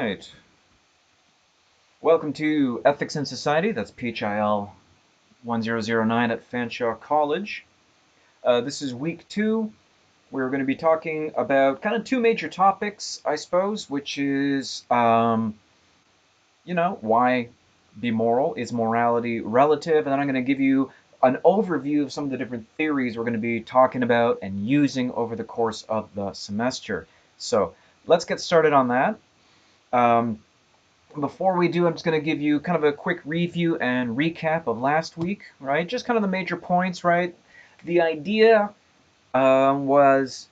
right. Welcome to Ethics in Society. That's PHIL-1009 at Fanshawe College. This is week 2. We're going to be talking about kind of two major topics, I suppose, which is, why be moral? Is morality relative? And then I'm going to give you an overview of some of the different theories we're going to be talking about and using over the course of the semester. So let's get started on that. Before we do, I'm just going to give you kind of a quick review and recap of last week, right? Just kind of the major points, right? The idea was,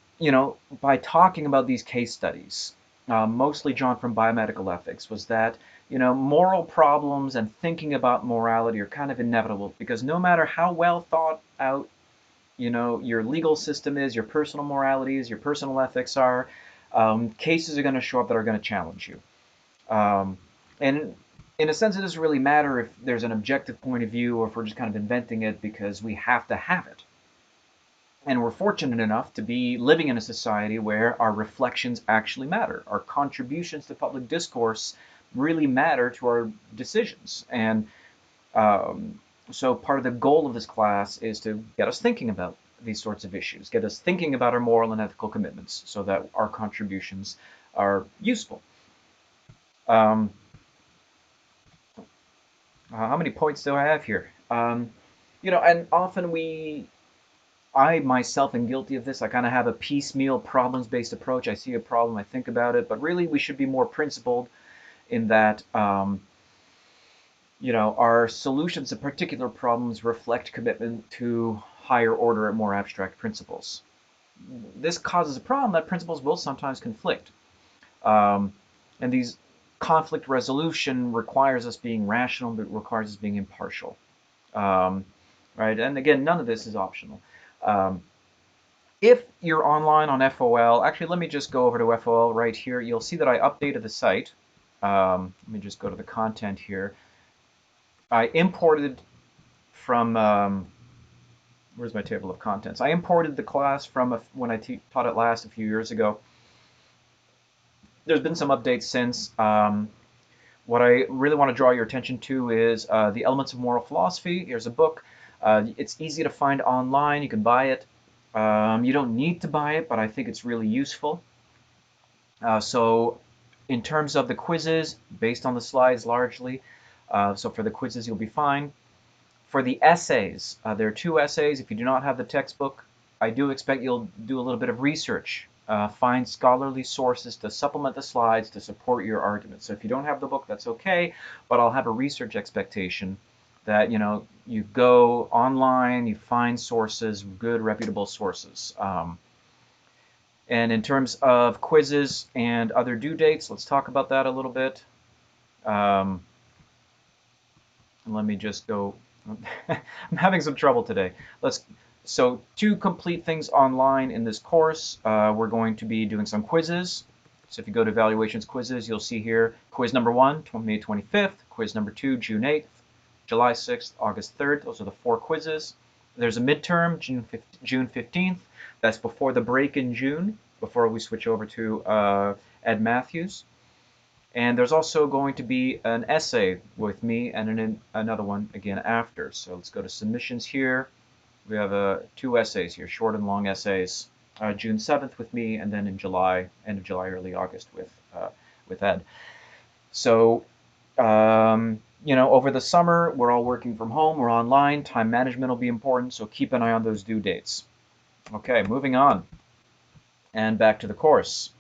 by talking about these case studies, mostly drawn from biomedical ethics, was that, moral problems and thinking about morality are kind of inevitable because no matter how well thought out, your legal system is, your personal moralities, your personal ethics are, cases are going to show up that are going to challenge you. And in a sense, it doesn't really matter if there's an objective point of view or if we're just kind of inventing it because we have to have it. And we're fortunate enough to be living in a society where our reflections actually matter. Our contributions to public discourse really matter to our decisions. And so part of the goal of this class is to get us thinking about these sorts of issues, get us thinking about our moral and ethical commitments so that our contributions are useful. How many points do I have here? And often I myself am guilty of this. I kind of have a piecemeal problems-based approach. I see a problem, I think about it, but really we should be more principled in that, our solutions to particular problems reflect commitment to higher order and more abstract principles. This causes a problem that principles will sometimes conflict. And these conflict resolution requires us being rational, but requires us being impartial. Right? And again, none of this is optional. If you're online on FOL, actually, let me just go over to FOL right here. You'll see that I updated the site. Let me just go to the content here. I imported from, where's my table of contents? I imported the class from when I taught it last a few years ago. There's been some updates since. What I really want to draw your attention to is The Elements of Moral Philosophy. Here's a book. It's easy to find online. You can buy it. You don't need to buy it, but I think it's really useful. So in terms of the quizzes, based on the slides largely, so for the quizzes you'll be fine. For the essays, there are 2 essays. If you do not have the textbook, I do expect you'll do a little bit of research. Find scholarly sources to supplement the slides to support your argument. So if you don't have the book, that's okay, but I'll have a research expectation that, you go online, you find sources, good, reputable sources. And in terms of quizzes and other due dates, let's talk about that a little bit. Let me just go. I'm having some trouble today. So to complete things online in this course, we're going to be doing some quizzes. So if you go to evaluations quizzes, you'll see here quiz number 1, May 25th, quiz number 2, June 8th, July 6th, August 3rd. Those are the 4 quizzes. There's a midterm, June 15th. That's before the break in June, before we switch over to Ed Matthews. And there's also going to be an essay with me and another one again after. So let's go to submissions here. We have 2 essays here, short and long essays. June 7th with me, and then in July, end of July, early August with Ed. So, over the summer, we're all working from home, we're online, time management will be important, so keep an eye on those due dates. Okay, moving on, and back to the course.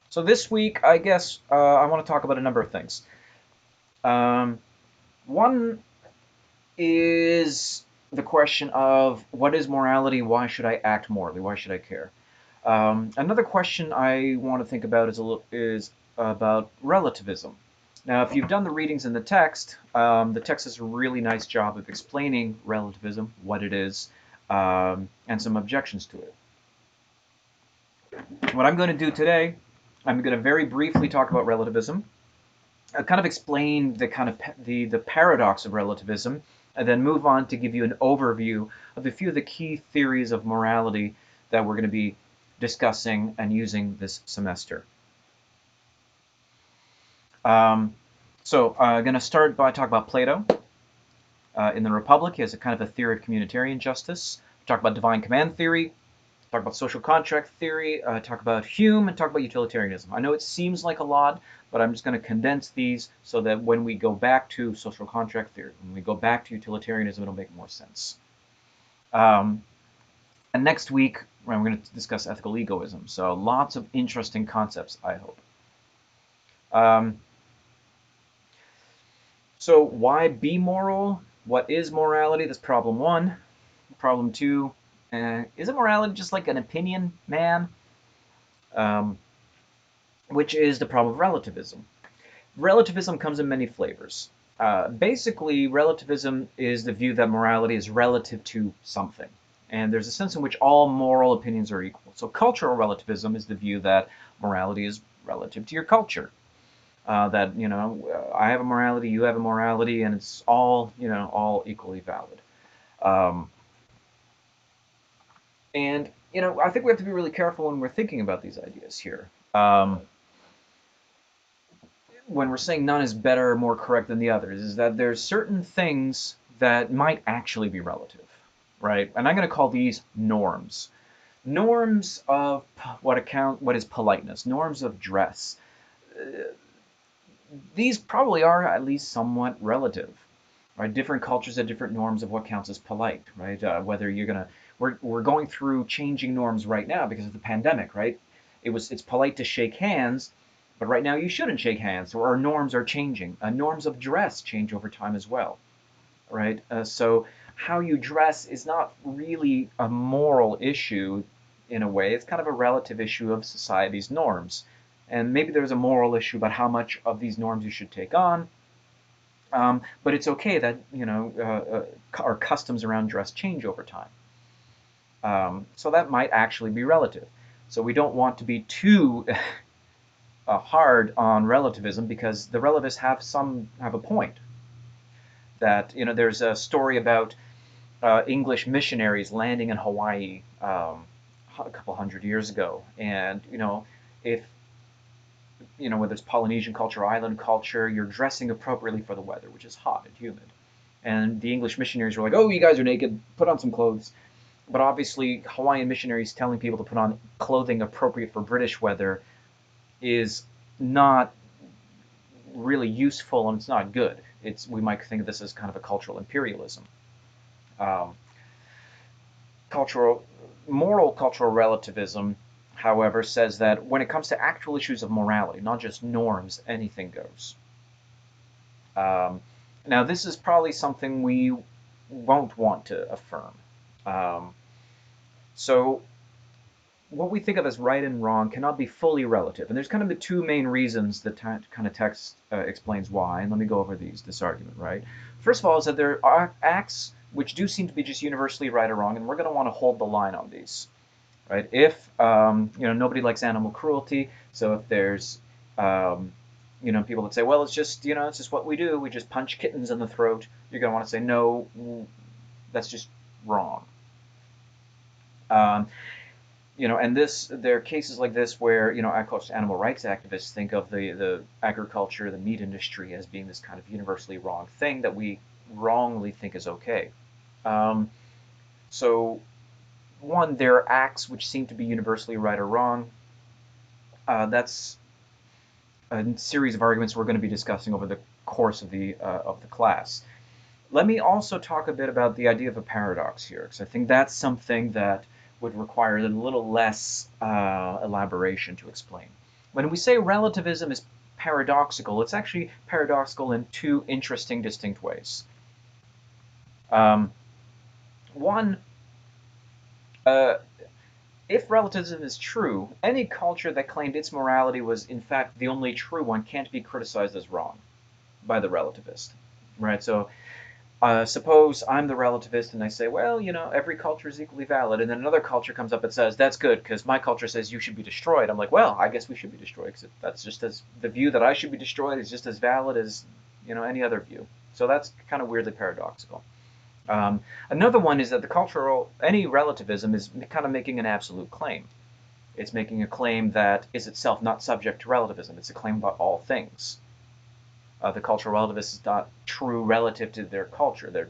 So this week, I guess, I want to talk about a number of things. One is the question of what is morality? Why should I act morally? Why should I care? Another question I want to think about is about relativism. Now, if you've done the readings in the text does a really nice job of explaining relativism, what it is, and some objections to it. What I'm going to do today, I'm going to very briefly talk about relativism, kind of explain the paradox of relativism, and then move on to give you an overview of a few of the key theories of morality that we're going to be discussing and using this semester. So I'm going to start by talking about Plato. In the Republic, he has a kind of a theory of communitarian justice. Talk about divine command theory, talk about social contract theory, talk about Hume, and talk about utilitarianism. I know it seems like a lot, but I'm just going to condense these so that when we go back to social contract theory, when we go back to utilitarianism, it'll make more sense. Um, and next week, we're going to discuss ethical egoism. So lots of interesting concepts, I hope. Um, so why be moral? What is morality? That's problem one. Problem two, isn't morality just like an opinion, man? Um, which is the problem of relativism. Relativism comes in many flavors. Basically, relativism is the view that morality is relative to something. And there's a sense in which all moral opinions are equal. So cultural relativism is the view that morality is relative to your culture. That, I have a morality, you have a morality, and it's all, all equally valid. Um, and, I think we have to be really careful when we're thinking about these ideas here. When we're saying none is better or more correct than the others, is that there's certain things that might actually be relative, right? And I'm going to call these norms. Norms of what is politeness, norms of dress. These probably are at least somewhat relative, right? Different cultures have different norms of what counts as polite, right? Whether you're gonna, we're going through changing norms right now because of the pandemic, right? It's polite to shake hands, but right now you shouldn't shake hands. So our norms are changing. Norms of dress change over time as well, right? So how you dress is not really a moral issue in a way. It's kind of a relative issue of society's norms. And maybe there's a moral issue about how much of these norms you should take on. But it's okay that our customs around dress change over time. So that might actually be relative. So we don't want to be too hard on relativism because the relativists have a point. That there's a story about English missionaries landing in Hawaii a couple hundred years ago, and if whether it's Polynesian culture or island culture, you're dressing appropriately for the weather, which is hot and humid. And the English missionaries were like, "Oh, you guys are naked. Put on some clothes." But obviously, Hawaiian missionaries telling people to put on clothing appropriate for British weather is not really useful, and it's not good. We might think of this as kind of a cultural imperialism. Um, cultural, moral cultural relativism, however, says that when it comes to actual issues of morality, not just norms, anything goes. Um, Now, this is probably something we won't want to affirm. Um, so, what we think of as right and wrong cannot be fully relative. And there's kind of the two main reasons that kind of text explains why. And let me go over this argument, right? First of all, is that there are acts which do seem to be just universally right or wrong, and we're going to want to hold the line on these, right? If nobody likes animal cruelty, so if there's people that say, well, it's just it's just what we do. We just punch kittens in the throat. You're going to want to say, no, that's just wrong. Um, and there are cases like this where, of course, animal rights activists think of the agriculture, the meat industry as being this kind of universally wrong thing that we wrongly think is okay. So, one, there are acts which seem to be universally right or wrong. That's a series of arguments we're going to be discussing over the course of the class. Let me also talk a bit about the idea of a paradox here, because I think that's something that would require a little less elaboration to explain. When we say relativism is paradoxical, it's actually paradoxical in two interesting, distinct ways. One, uh, if relativism is true, any culture that claimed its morality was in fact the only true one can't be criticized as wrong by the relativist, right? So suppose I'm the relativist and I say, well, every culture is equally valid, and then another culture comes up and says, that's good because my culture says you should be destroyed. I'm like, well, I guess we should be destroyed because that's just as the view that I should be destroyed is just as valid as any other view. So that's kind of weirdly paradoxical. Another one is that any relativism is kind of making an absolute claim. It's making a claim that is itself not subject to relativism. It's a claim about all things. The cultural relativist is not true relative to their culture. They're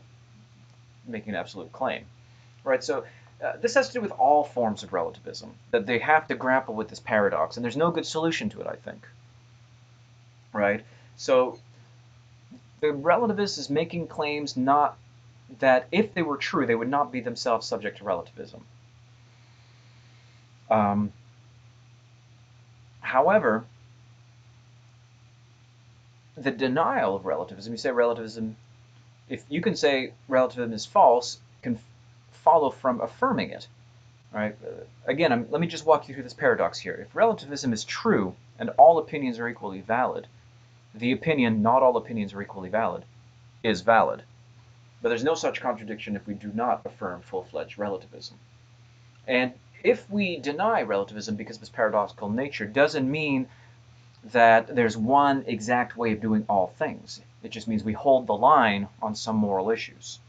making an absolute claim, right? So this has to do with all forms of relativism, that they have to grapple with this paradox, and there's no good solution to it, I think, right? So the relativist is making claims not that if they were true, they would not be themselves subject to relativism. Um, However, the denial of relativism, you say relativism, if you can say relativism is false, can follow from affirming it, right? Again, let me just walk you through this paradox here. If relativism is true and all opinions are equally valid, the opinion, not all opinions are equally valid, is valid. But there's no such contradiction if we do not affirm full-fledged relativism. And if we deny relativism because of its paradoxical nature, doesn't mean that there's one exact way of doing all things. It just means we hold the line on some moral issues.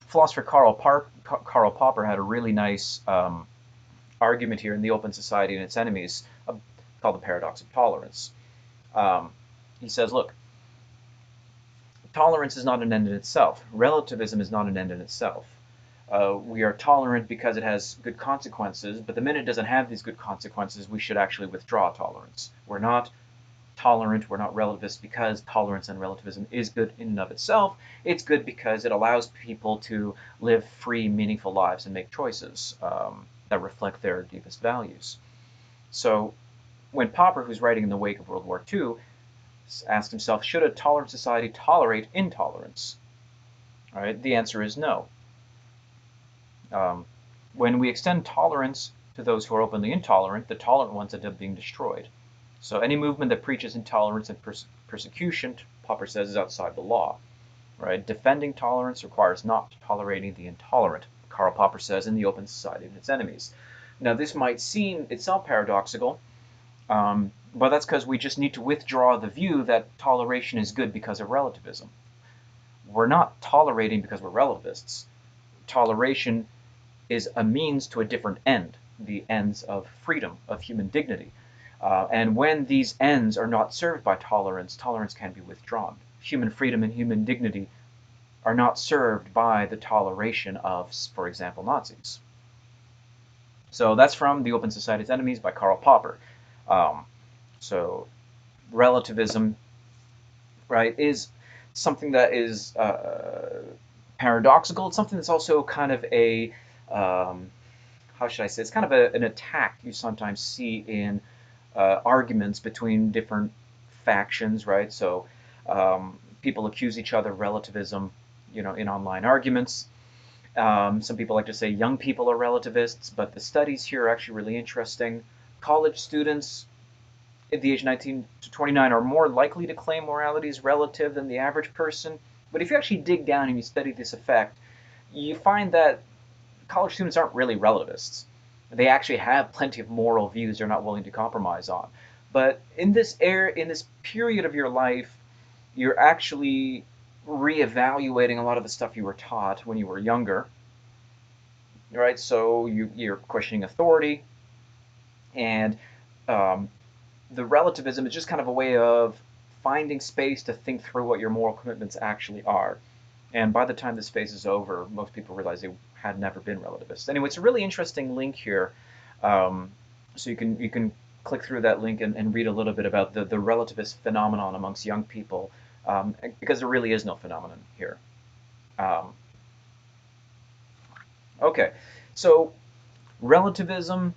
Philosopher Karl Popper had a really nice argument here in The Open Society and Its Enemies called the paradox of tolerance. He says, look, tolerance is not an end in itself. Relativism is not an end in itself. We are tolerant because it has good consequences, but the minute it doesn't have these good consequences, we should actually withdraw tolerance. We're not tolerant, we're not relativist because tolerance and relativism is good in and of itself. It's good because it allows people to live free, meaningful lives and make choices that reflect their deepest values. So when Popper, who's writing in the wake of World War II, asked himself, should a tolerant society tolerate intolerance? All right, the answer is no. When we extend tolerance to those who are openly intolerant, the tolerant ones end up being destroyed. So any movement that preaches intolerance and persecution, Popper says, is outside the law. Right? Defending tolerance requires not tolerating the intolerant, Karl Popper says in The Open Society and Its Enemies. Now, this might seem itself paradoxical, but that's because we just need to withdraw the view that toleration is good because of relativism. We're not tolerating because we're relativists. Toleration is a means to a different end, the ends of freedom, of human dignity. And when these ends are not served by tolerance, tolerance can be withdrawn. Human freedom and human dignity are not served by the toleration of, for example, Nazis. So that's from The Open Society's Enemies by Karl Popper. So relativism, right, is something that is paradoxical. It's something that's also kind of a, how should I say, it's kind of an attack you sometimes see in arguments between different factions, right? So people accuse each other of relativism, in online arguments. Some people like to say young people are relativists, but the studies here are actually really interesting. College students at the age of 19 to 29 are more likely to claim morality is relative than the average person. But if you actually dig down and you study this effect, you find that college students aren't really relativists. They actually have plenty of moral views they're not willing to compromise on. But in this period of your life, you're actually reevaluating a lot of the stuff you were taught when you were younger. Right? So you're questioning authority, and the relativism is just kind of a way of finding space to think through what your moral commitments actually are. And by the time this phase is over, most people realize they had never been relativists. Anyway, it's a really interesting link here. So you can click through that link and read a little bit about the relativist phenomenon amongst young people, because there really is no phenomenon here. Okay, so relativism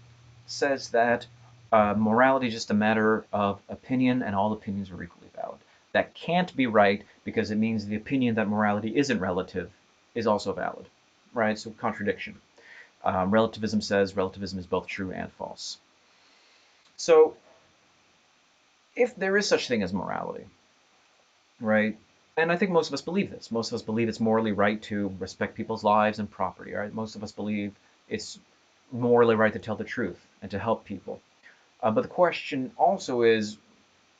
says that morality is just a matter of opinion, and all opinions are equally valid. That can't be right because it means the opinion that morality isn't relative is also valid, right? So contradiction. Relativism says relativism is both true and false. So if there is such thing as morality, right? And I think most of us believe this. Most of us believe it's morally right to respect people's lives and property, right? Most of us believe it's morally right to tell the truth and to help people. But the question also is,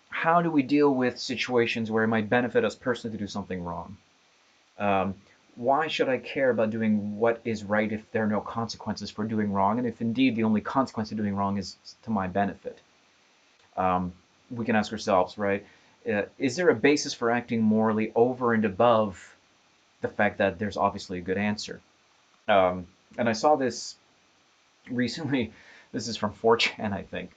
how do we deal with situations where it might benefit us personally to do something wrong? Why should I care about doing what is right if there are no consequences for doing wrong, and if indeed the only consequence of doing wrong is to my benefit? We can ask ourselves, right, Is there a basis for acting morally over and above the fact that there's obviously a good answer? And I saw this recently. This is from 4chan, I think.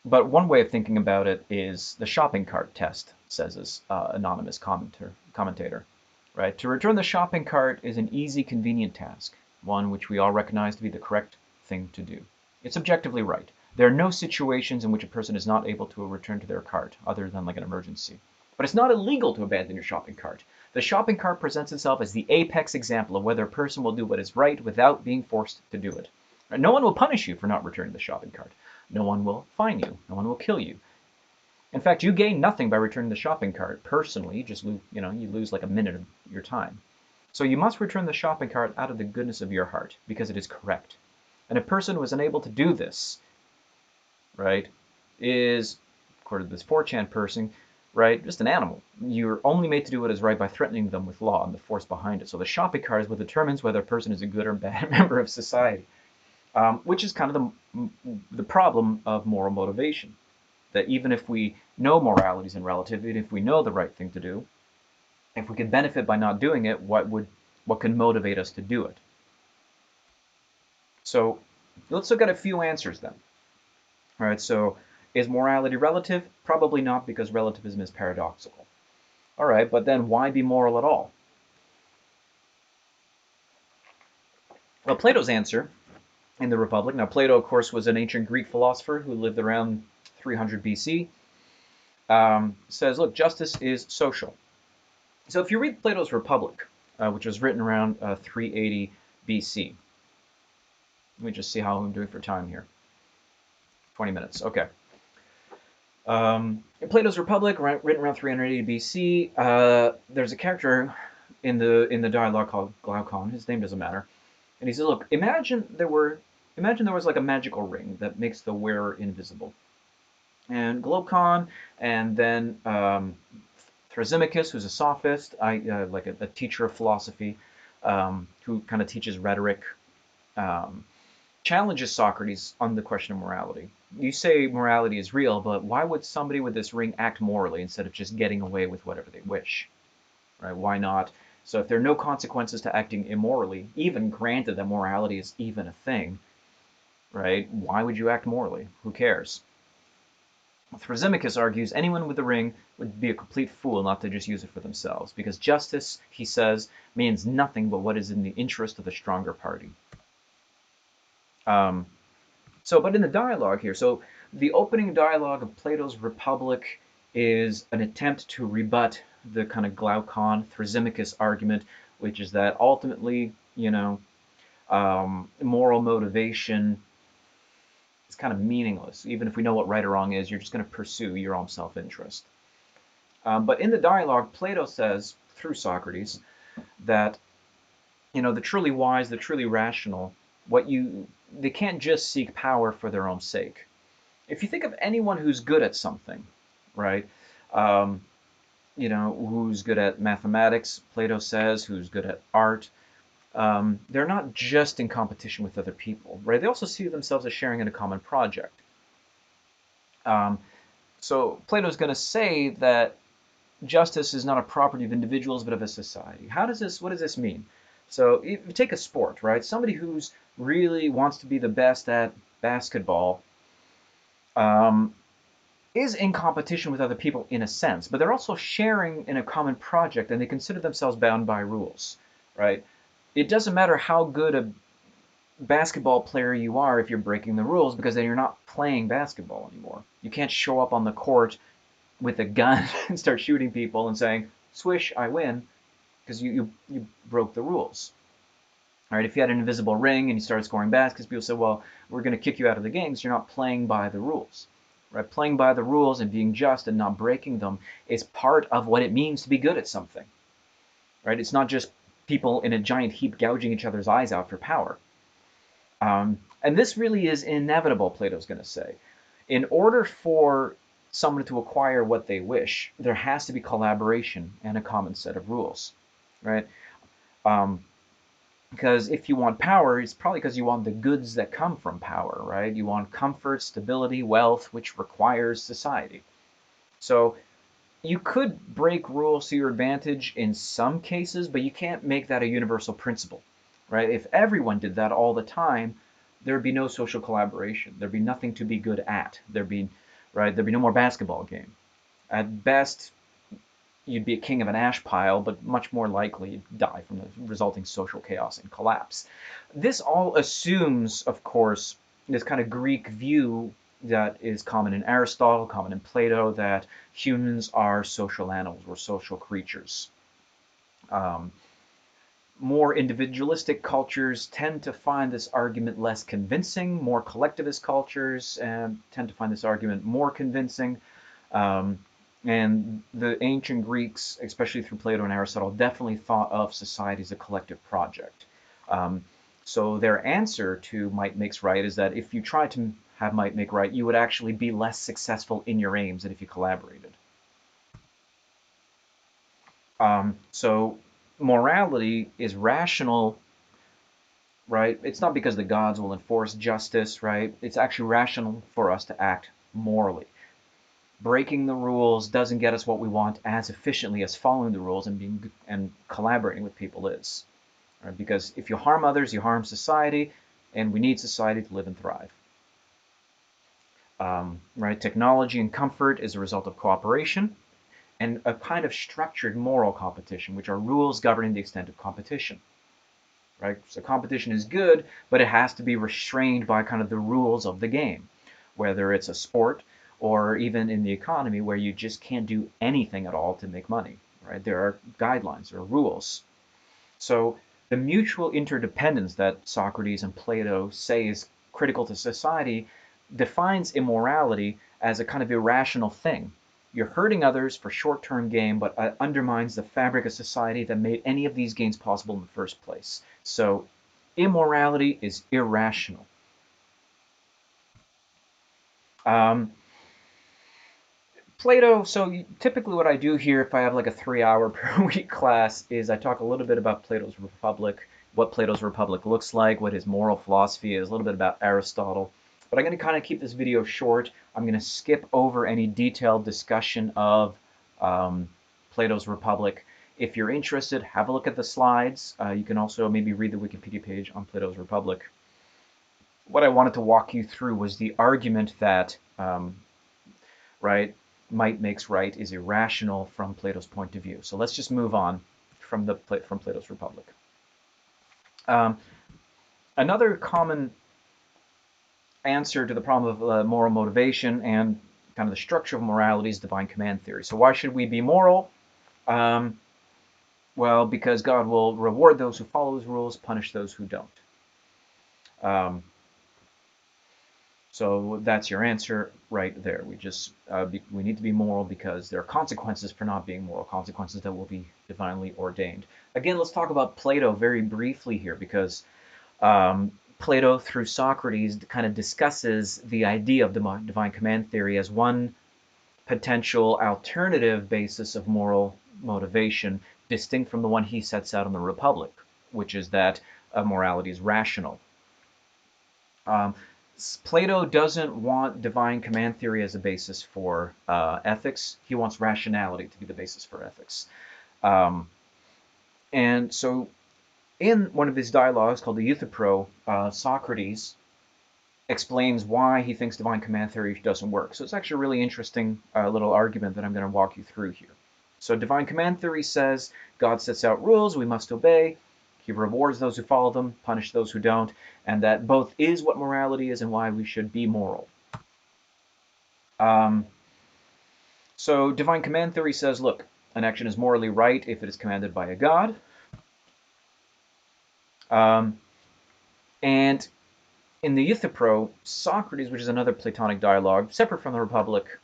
But one way of thinking about it is the shopping cart test, says this anonymous commentator. Right? To return the shopping cart is an easy, convenient task, one which we all recognize to be the correct thing to do. It's objectively right. There are no situations in which a person is not able to return to their cart, other than like an emergency. But it's not illegal to abandon your shopping cart. The shopping cart presents itself as the apex example of whether a person will do what is right without being forced to do it. No one will punish you for not returning the shopping cart. No one will fine you. No one will kill you. In fact, you gain nothing by returning the shopping cart. Personally, you just lose, you lose like a minute of your time. So you must return the shopping cart out of the goodness of your heart, because it is correct. And a person who is unable to do this, right, is, according to this 4chan person, right, just an animal. You're only made to do what is right by threatening them with law and the force behind it. So the shopping cart is what determines whether a person is a good or bad member of society, which is kind of the problem of moral motivation. That even if we know moralities and relativity, if we know the right thing to do, if we could benefit by not doing it, what could motivate us to do it? So let's look at a few answers then. All right, so is morality relative? Probably not, because relativism is paradoxical. All right, but then why be moral at all? Well, Plato's answer in the Republic. Now, Plato, of course, was an ancient Greek philosopher who lived around 300 BC. Says, look, justice is social. So if you read Plato's Republic, which was written around 380 BC, let me just see how I'm doing for time here. 20 minutes, okay. In Plato's Republic, written around 380 BC, there's a character in the dialogue called Glaucon. His name doesn't matter, and he says, "Look, imagine there was like a magical ring that makes the wearer invisible." And Glaucon, and then Thrasymachus, who's a sophist, like a teacher of philosophy, who kind of teaches rhetoric, challenges Socrates on the question of morality. You say morality is real, but why would somebody with this ring act morally instead of just getting away with whatever they wish? Right? Why not? So if there are no consequences to acting immorally, even granted that morality is even a thing, right? Why would you act morally? Who cares? Thrasymachus argues anyone with the ring would be a complete fool not to just use it for themselves, because justice, he says, means nothing but what is in the interest of the stronger party. But in the dialogue here, so the opening dialogue of Plato's Republic is an attempt to rebut the kind of Glaucon Thrasymachus argument, which is that ultimately, moral motivation is kind of meaningless. Even if we know what right or wrong is, you're just going to pursue your own self-interest. But in the dialogue, Plato says, through Socrates, that the truly wise, the truly rational, they can't just seek power for their own sake. If you think of anyone who's good at something, right? Who's good at mathematics, Plato says, who's good at art, they're not just in competition with other people, right? They also see themselves as sharing in a common project. So Plato's going to say that justice is not a property of individuals, but of a society. What does this mean? So if you take a sport, right? Somebody who's really wants to be the best at basketball is in competition with other people in a sense, but they're also sharing in a common project, and they consider themselves bound by rules, right? It doesn't matter how good a basketball player you are if you're breaking the rules, because then you're not playing basketball anymore. You can't show up on the court with a gun and start shooting people and saying, "Swish, I win," because you broke the rules. All right, if you had an invisible ring and you started scoring baskets, people say, "Well, we're going to kick you out of the game because you're not playing by the rules." Right? Playing by the rules and being just and not breaking them is part of what it means to be good at something. Right? It's not just people in a giant heap gouging each other's eyes out for power. And this really is inevitable, Plato's going to say. In order for someone to acquire what they wish, there has to be collaboration and a common set of rules, right? Because if you want power, it's probably because you want the goods that come from power, right? You want comfort, stability, wealth, which requires society. So you could break rules to your advantage in some cases, but you can't make that a universal principle, right? If everyone did that all the time, there'd be no social collaboration. There'd be nothing to be good at. There'd be no more basketball game. At best, you'd be a king of an ash pile, but much more likely you'd die from the resulting social chaos and collapse. This all assumes, of course, this kind of Greek view that is common in Aristotle, common in Plato, that humans are social animals, we're social creatures. Um, More individualistic cultures tend to find this argument less convincing. More collectivist cultures tend to find this argument more convincing. Um, and the ancient Greeks, especially through Plato and Aristotle, definitely thought of society as a collective project. Um, so their answer to might makes right is that if you try to have might make right, you would actually be less successful in your aims than if you collaborated. So morality is rational, right? It's not because the gods will enforce justice, right? It's actually rational for us to act morally. Breaking the rules doesn't get us what we want as efficiently as following the rules and collaborating with people is, right? Because if you harm others, you harm society, and we need society to live and thrive. Right? Technology and comfort is a result of cooperation and a kind of structured moral competition, which are rules governing the extent of competition. Right? So competition is good, but it has to be restrained by kind of the rules of the game, whether it's a sport or even in the economy where you just can't do anything at all to make money. Right? There are guidelines, there are rules. So the mutual interdependence that Socrates and Plato say is critical to society defines immorality as a kind of irrational thing. You're hurting others for short-term gain, but undermines the fabric of society that made any of these gains possible in the first place. So immorality is irrational. Um, Plato, so typically what I do here, if I have like a 3 hour per week class, is I talk a little bit about Plato's Republic, what Plato's Republic looks like, what his moral philosophy is, a little bit about Aristotle. But I'm going to kind of keep this video short. I'm going to skip over any detailed discussion of Plato's Republic. If you're interested, have a look at the slides. You can also maybe read the Wikipedia page on Plato's Republic. What I wanted to walk you through was the argument that right? Might makes right is irrational from Plato's point of view. So let's just move on from Plato's Republic. Um, Another common answer to the problem of moral motivation and kind of the structure of morality is divine command theory. So why should we be moral? Um, well, because God will reward those who follow His rules, punish those who don't. So that's your answer right there. We need to be moral because there are consequences for not being moral, consequences that will be divinely ordained. Again, let's talk about Plato very briefly here because Plato, through Socrates, kind of discusses the idea of divine command theory as one potential alternative basis of moral motivation, distinct from the one he sets out in the Republic, which is that morality is rational. Plato doesn't want divine command theory as a basis for ethics. He wants rationality to be the basis for ethics. And so in one of his dialogues called the Euthyphro, Socrates explains why he thinks divine command theory doesn't work. So it's actually a really interesting little argument that I'm going to walk you through here. So divine command theory says God sets out rules we must obey. He rewards those who follow them, punish those who don't, and that both is what morality is and why we should be moral. Um, so divine command theory says, look, an action is morally right if it is commanded by a god. And in the Euthyphro, Socrates, which is another Platonic dialogue, separate from the Republic,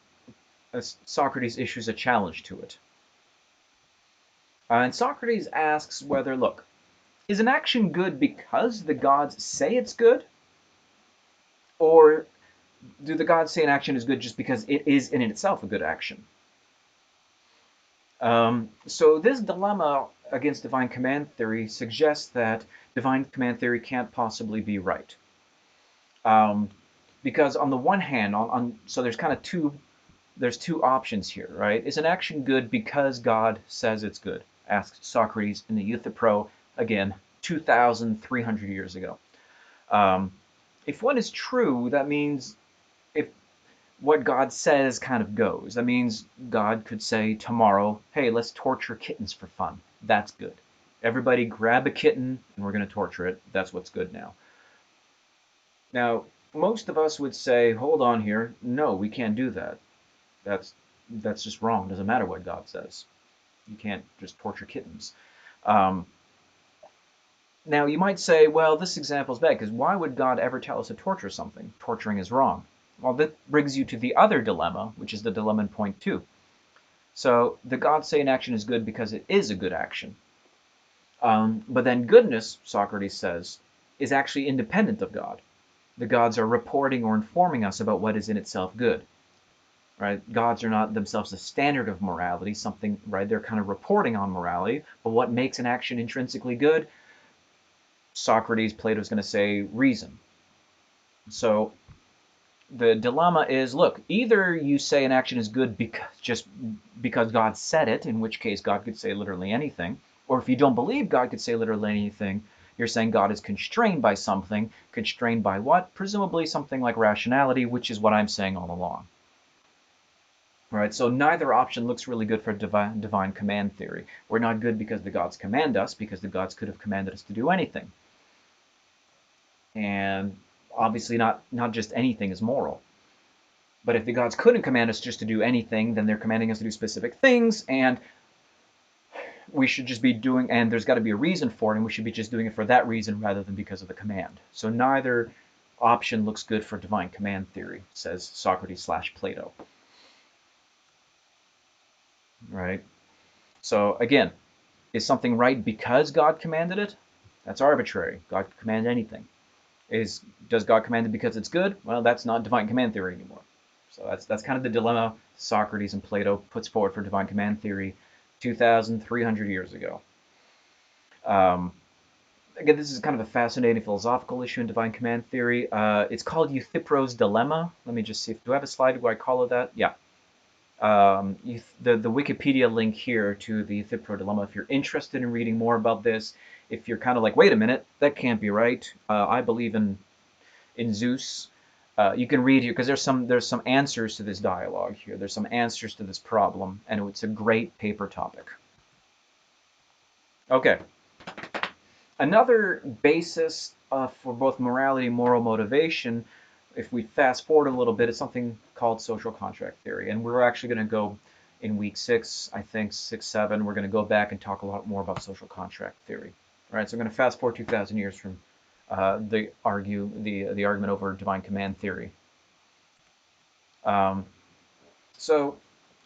Socrates issues a challenge to it. And Socrates asks whether, look, is an action good because the gods say it's good? Or do the gods say an action is good just because it is in itself a good action? So this dilemma against divine command theory suggests that divine command theory can't possibly be right. Because on the one hand, so there's kind of two there's two options here, right? Is an action good because God says it's good? Asked Socrates in the Euthyphro, again, 2,300 years ago. Um, if one is true, that means if what God says kind of goes. That means God could say tomorrow, hey, let's torture kittens for fun. That's good. Everybody grab a kitten and we're going to torture it. That's what's good now. Now, most of us would say, hold on here. No, we can't do that. That's that's just wrong. It doesn't matter what God says. You can't just torture kittens. Um, Now, you might say, well, this example is bad because why would God ever tell us to torture something? Torturing is wrong. Well, that brings you to the other dilemma, which is the dilemma in point two. So, the God say an action is good because it is a good action. But then goodness, Socrates says, is actually independent of God. The gods are reporting or informing us about what is in itself good. Right? Gods are not themselves a standard of morality, something, right? They're kind of reporting on morality, but what makes an action intrinsically good? Socrates, Plato's going to say reason. So the dilemma is, look, either you say an action is good because God said it, in which case God could say literally anything, or if you don't believe God could say literally anything, you're saying God is constrained by something. Constrained by what? Presumably something like rationality, which is what I'm saying all along. Right, so neither option looks really good for divine command theory. We're not good because the gods command us, because the gods could have commanded us to do anything. And obviously not just anything is moral. But if the gods couldn't command us just to do anything, then they're commanding us to do specific things, and we should just be doing, and there's got to be a reason for it, and we should be just doing it for that reason rather than because of the command. So neither option looks good for divine command theory, says Socrates/Plato. Right? So again, is something right because God commanded it? That's arbitrary. God could command anything. Does God command it because it's good? Well, that's not divine command theory anymore. So that's kind of the dilemma Socrates and Plato puts forward for divine command theory 2,300 years ago. Again, this is kind of a fascinating philosophical issue in divine command theory. It's called Euthyphro's dilemma. Let me just see. Do I have a slide where I call it that? Yeah. The Wikipedia link here to the Euthyphro dilemma. If you're interested in reading more about this, if you're kind of like, wait a minute, that can't be right. I believe in Zeus. You can read here because there's some answers to this dialogue here. There's some answers to this problem, and it's a great paper topic. Okay, another basis for both morality and moral motivation, if we fast forward a little bit, is something called social contract theory, and we're actually going to go in week 6, I think 6, 7. We're going to go back and talk a lot more about social contract theory. All right, so I'm going to fast forward 2,000 years from the argument over divine command theory. Um, so,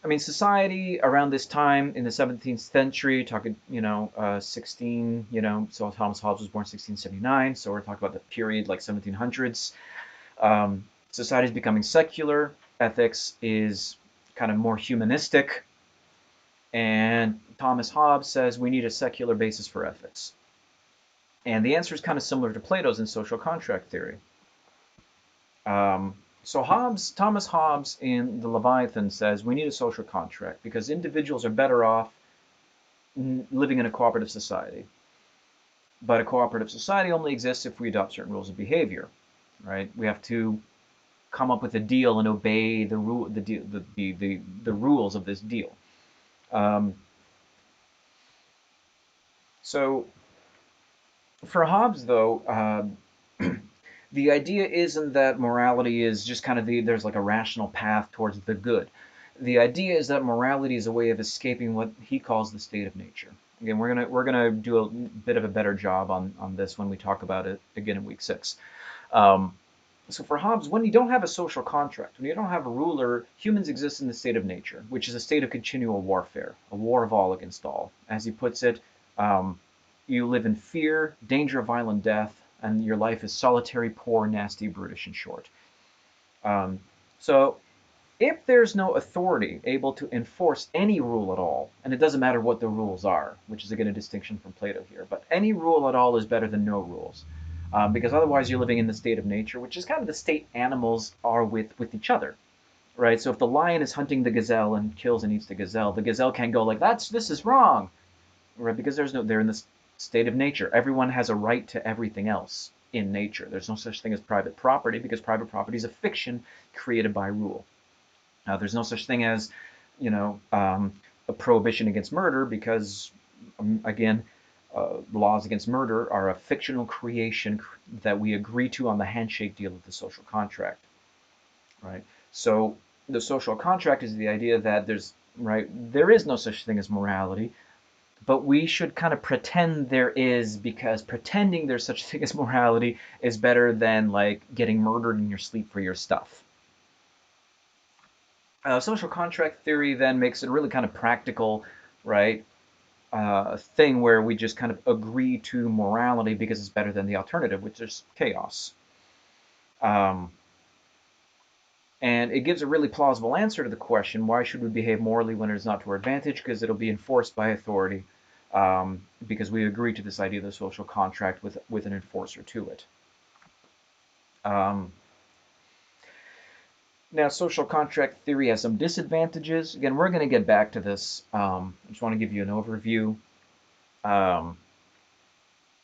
I mean, society around this time in the 17th century, talking, 16, so Thomas Hobbes was born 1679, so we're talking about the period like 1700s. Society is becoming secular. Ethics is kind of more humanistic. And Thomas Hobbes says we need a secular basis for ethics. And the answer is kind of similar to Plato's in social contract theory. So Thomas Hobbes in the Leviathan says we need a social contract because individuals are better off living in a cooperative society. But a cooperative society only exists if we adopt certain rules of behavior, right? We have to come up with a deal and obey the rules of this deal. So for Hobbes, though, the idea isn't that morality is just kind of there's like a rational path towards the good. The idea is that morality is a way of escaping what he calls the state of nature. Again, we're gonna do a bit of a better job on this when we talk about it again in week 6. So for Hobbes, when you don't have a social contract, when you don't have a ruler, humans exist in the state of nature, which is a state of continual warfare, a war of all against all. As he puts it, you live in fear, danger of violent death, and your life is solitary, poor, nasty, brutish, in short. So if there's no authority able to enforce any rule at all, and it doesn't matter what the rules are, which is again a distinction from Plato here, but any rule at all is better than no rules. Because otherwise you're living in the state of nature, which is kind of the state animals are with each other. right? So if the lion is hunting the gazelle and kills and eats the gazelle can't go like, this is wrong, right? Because they're in this state of nature. Everyone has a right to everything else in nature. There's no such thing as private property because private property is a fiction created by rule. There's no such thing as, you know, a prohibition against murder because, again, laws against murder are a fictional creation that we agree to on the handshake deal of the social contract, right? So the social contract is the idea that there is no such thing as morality, but we should kind of pretend there is because pretending there's such thing as morality is better than like getting murdered in your sleep for your stuff. Social contract theory then makes it really kind of practical, right? Thing where we just kind of agree to morality because it's better than the alternative, which is chaos. Um, and it gives a really plausible answer to the question, why should we behave morally when it is not to our advantage? Because it'll be enforced by authority, because we agree to this idea of the social contract with an enforcer to it. Um, Now, social contract theory has some disadvantages. Again, we're going to get back to this. I just want to give you an overview. Um,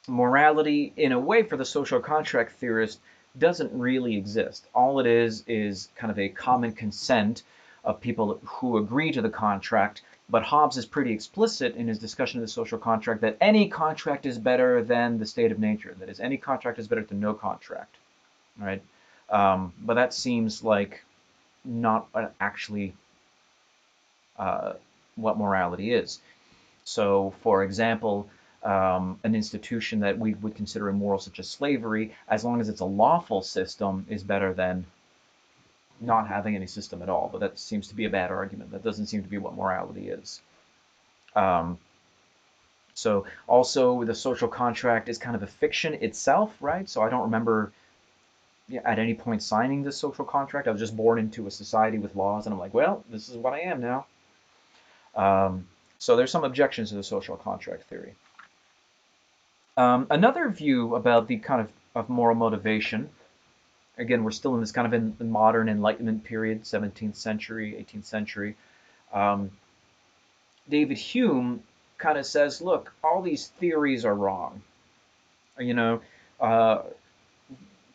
Morality, in a way, for the social contract theorist, doesn't really exist. All it is kind of a common consent of people who agree to the contract. But Hobbes is pretty explicit in his discussion of the social contract that any contract is better than the state of nature. That is, any contract is better than no contract, right? But that seems like not actually uh, what morality is. So, for example, an institution that we would consider immoral, such as slavery, as long as it's a lawful system, is better than not having any system at all. But that seems to be a bad argument. That doesn't seem to be what morality is. Um, so, also, the social contract is kind of a fiction itself, right? So, I don't remember at any point signing this social contract. I was just born into a society with laws, and I'm like, well, this is what I am now. So there's some objections to the social contract theory. Another view about the kind of moral motivation, again, we're still in this kind of in modern Enlightenment period, 17th century, 18th century. Um, David Hume kind of says, look, all these theories are wrong. You know, uh,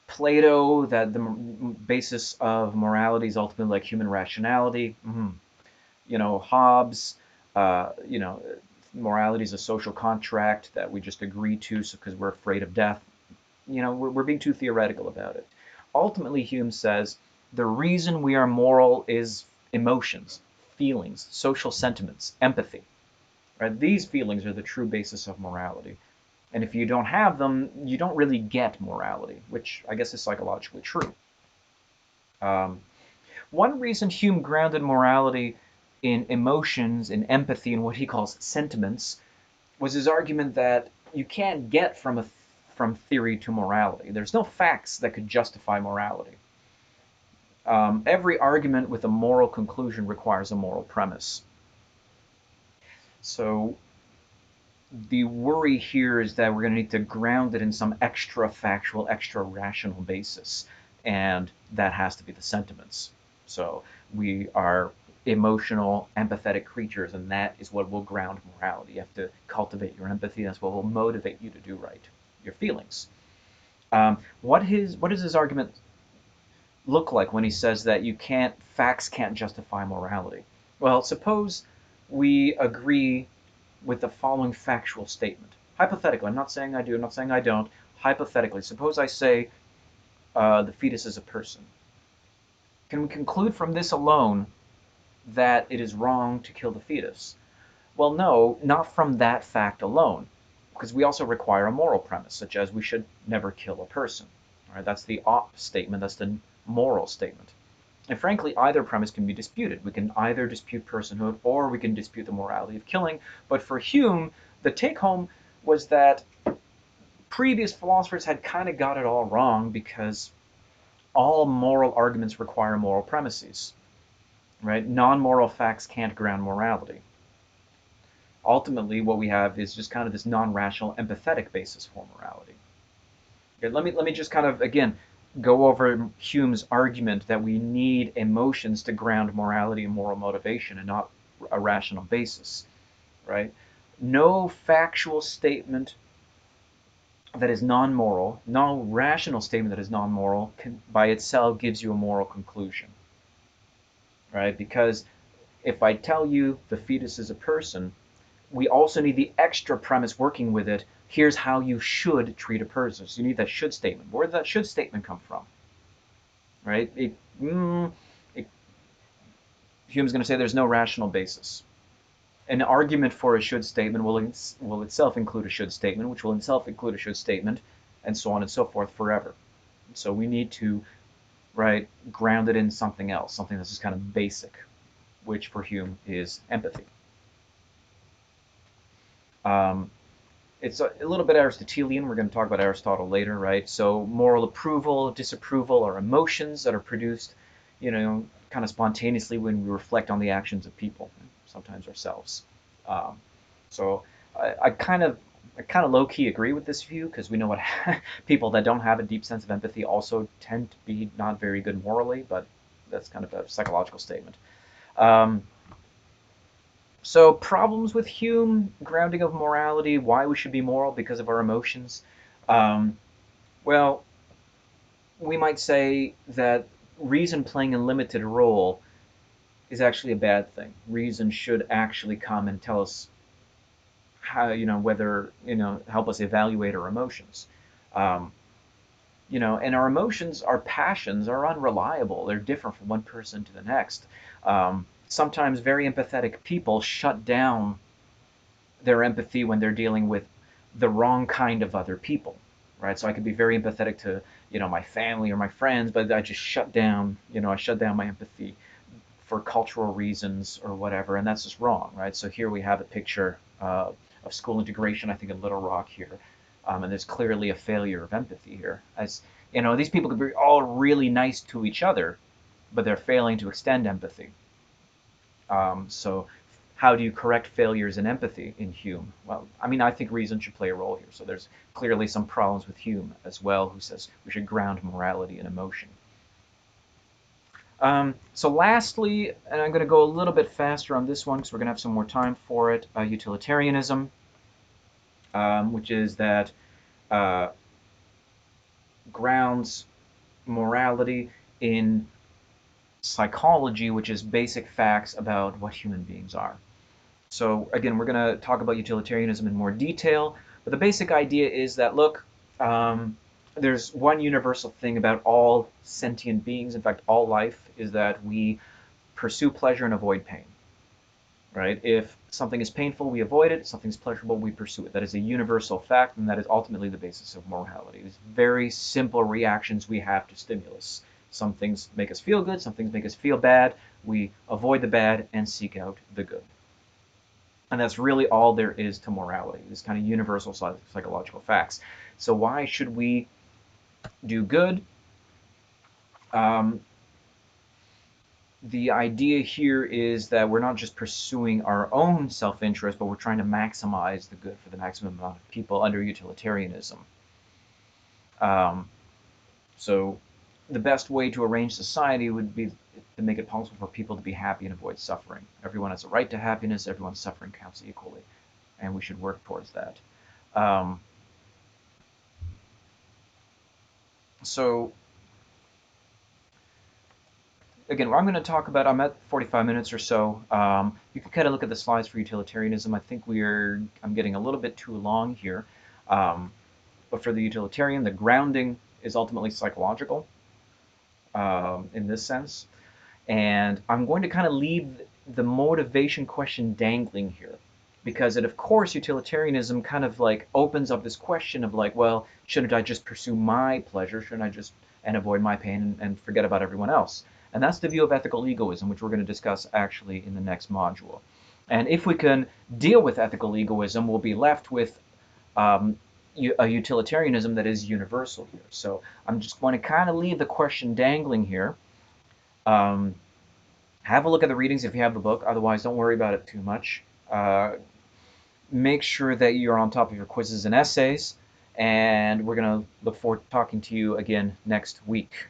Plato, that the basis of morality is ultimately like human rationality. You know, Hobbes, you know, morality is a social contract that we just agree to because we're afraid of death. You know, we're being too theoretical about it. Ultimately, Hume says the reason we are moral is emotions, feelings, social sentiments, empathy. Right? These feelings are the true basis of morality. And if you don't have them, you don't really get morality, which I guess is psychologically true. Um, One reason Hume grounded morality in emotions, in empathy, and what he calls sentiments, was his argument that you can't get from theory to morality. There's no facts that could justify morality. Every argument with a moral conclusion requires a moral premise. So the worry here is that we're going to need to ground it in some extra factual, extra rational basis, and that has to be the sentiments. So we are emotional, empathetic creatures, and that is what will ground morality. You have to cultivate your empathy. That's what will motivate you to do right, your feelings. What does his argument look like when he says that facts can't justify morality? Well, suppose we agree with the following factual statement. Hypothetically, I'm not saying I do, I'm not saying I don't. Hypothetically, suppose I say the fetus is a person. Can we conclude from this alone that it is wrong to kill the fetus? Well, no, not from that fact alone, because we also require a moral premise, such as we should never kill a person. All right, that's the op statement, that's the moral statement. And frankly, either premise can be disputed. We can either dispute personhood or we can dispute the morality of killing. But for Hume, the take home was that previous philosophers had kind of got it all wrong because all moral arguments require moral premises, right? Non-moral facts can't ground morality. Ultimately, what we have is just kind of this non-rational, empathetic basis for morality. Okay, let me just kind of again go over Hume's argument that we need emotions to ground morality and moral motivation and not a rational basis, right? No factual statement that is non-moral, no rational statement that is non-moral by itself gives you a moral conclusion, right? Because if I tell you the fetus is a person, we also need the extra premise working with it. Here's how you should treat a person. So you need that should statement. Where did that should statement come from, right? It, Hume's going to say there's no rational basis. An argument for a should statement will itself include a should statement, which will itself include a should statement, and so on and so forth forever. So we need to, right, ground it in something else, something that's just kind of basic, which for Hume is empathy. Um, it's a little bit Aristotelian. We're going to talk about Aristotle later, right? So moral approval, disapproval are emotions that are produced, kind of spontaneously when we reflect on the actions of people, sometimes ourselves. Um, so I kind of low key agree with this view because we know what people that don't have a deep sense of empathy also tend to be not very good morally, but that's kind of a psychological statement. Um, so problems with Hume, grounding of morality, why we should be moral because of our emotions. Um, well, we might say that reason playing a limited role is actually a bad thing. Reason should actually come and tell us how, whether, help us evaluate our emotions. Um, and our emotions, our passions are unreliable. They're different from one person to the next. Sometimes very empathetic people shut down their empathy when they're dealing with the wrong kind of other people, right? So I could be very empathetic to, my family or my friends, but I just shut down, I shut down my empathy for cultural reasons or whatever, and that's just wrong, right? So here we have a picture of school integration, I think, in Little Rock here, and there's clearly a failure of empathy here. As these people could be all really nice to each other, but they're failing to extend empathy. So how do you correct failures in empathy in Hume? Well, I mean, I think reason should play a role here. So there's clearly some problems with Hume as well, who says we should ground morality in emotion. So lastly, and I'm going to go a little bit faster on this one because we're going to have some more time for it, utilitarianism, which is that uh, grounds morality in psychology, which is basic facts about what human beings are. So again, we're going to talk about utilitarianism in more detail, but the basic idea is that, look, there's one universal thing about all sentient beings, in fact, all life, is that we pursue pleasure and avoid pain, right? If something is painful, we avoid it. If something's pleasurable, we pursue it. That is a universal fact, and that is ultimately the basis of morality. It's very simple reactions we have to stimulus. Some things make us feel good, some things make us feel bad. We avoid the bad and seek out the good. And that's really all there is to morality, these kind of universal psychological facts. So why should we do good? Um, the idea here is that we're not just pursuing our own self-interest, but we're trying to maximize the good for the maximum amount of people under utilitarianism. Um, so the best way to arrange society would be to make it possible for people to be happy and avoid suffering. Everyone has a right to happiness. Everyone's suffering counts equally, and we should work towards that. Um, so again, what I'm going to talk about, I'm at 45 minutes or so. You can kind of look at the slides for utilitarianism. I think I'm getting a little bit too long here. But for the utilitarian, the grounding is ultimately psychological in this sense. And I'm going to kind of leave the motivation question dangling here. Because it, of course, utilitarianism kind of like opens up this question of like, well, shouldn't I just pursue my pleasure? Shouldn't I just and avoid my pain and forget about everyone else? And that's the view of ethical egoism, which we're going to discuss actually in the next module. And if we can deal with ethical egoism, we'll be left with um, a utilitarianism that is universal here. So I'm just going to kind of leave the question dangling here. Um, have a look at the readings if you have the book. Otherwise, don't worry about it too much. Make sure that you're on top of your quizzes and essays. and we're going to look forward to talking to you again next week.